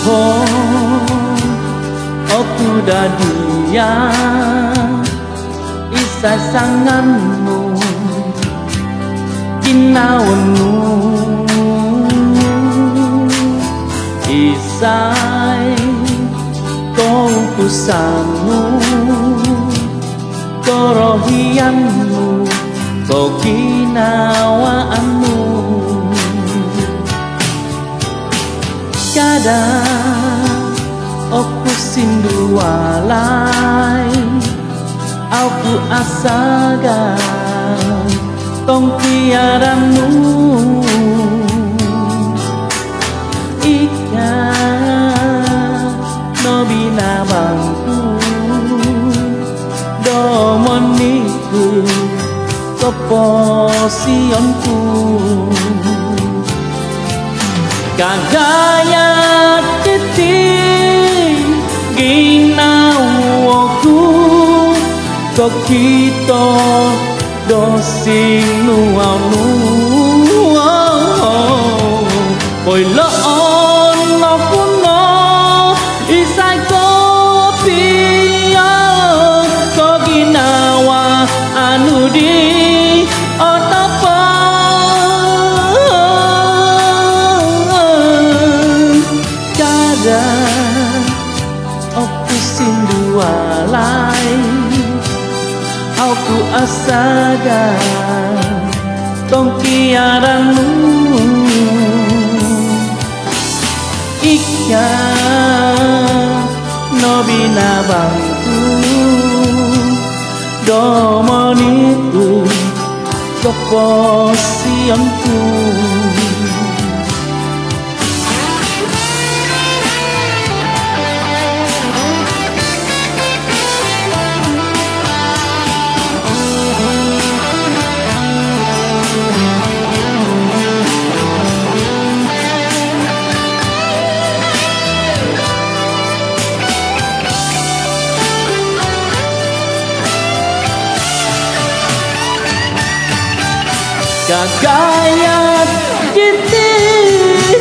Aku dadia isa sanganmu kinawanmu isay kau kusamu korohianmu kau kinawaanmu kadang aku sindu walai aku asaga tong tiaramu ika no binabangku domoniku keposionku kagaya titik ginawoku kokito dosing nuamu oi loon no kuno isay kopi ko ginawa anu di otopo kadang aku sindu walai aku asaga tong tiaramu ika no binabangku domoniku keposionku kagayat titik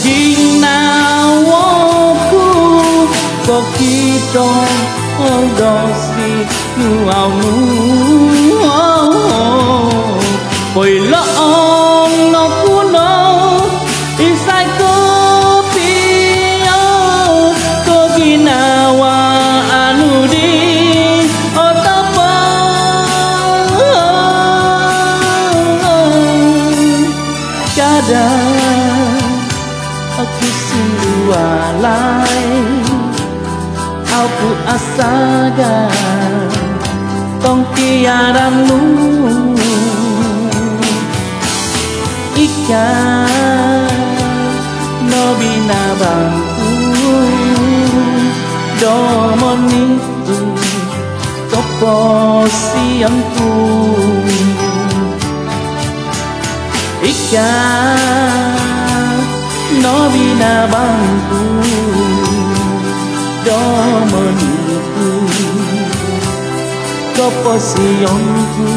ginawoku kokito dosi nuamu poi loong no kuno isay kopi ko ginawa anu di kadang aku sindu walai aku asaga tong tiaramu ika no binabangku domoniku keposionku ika no binabangku domoniku keposionku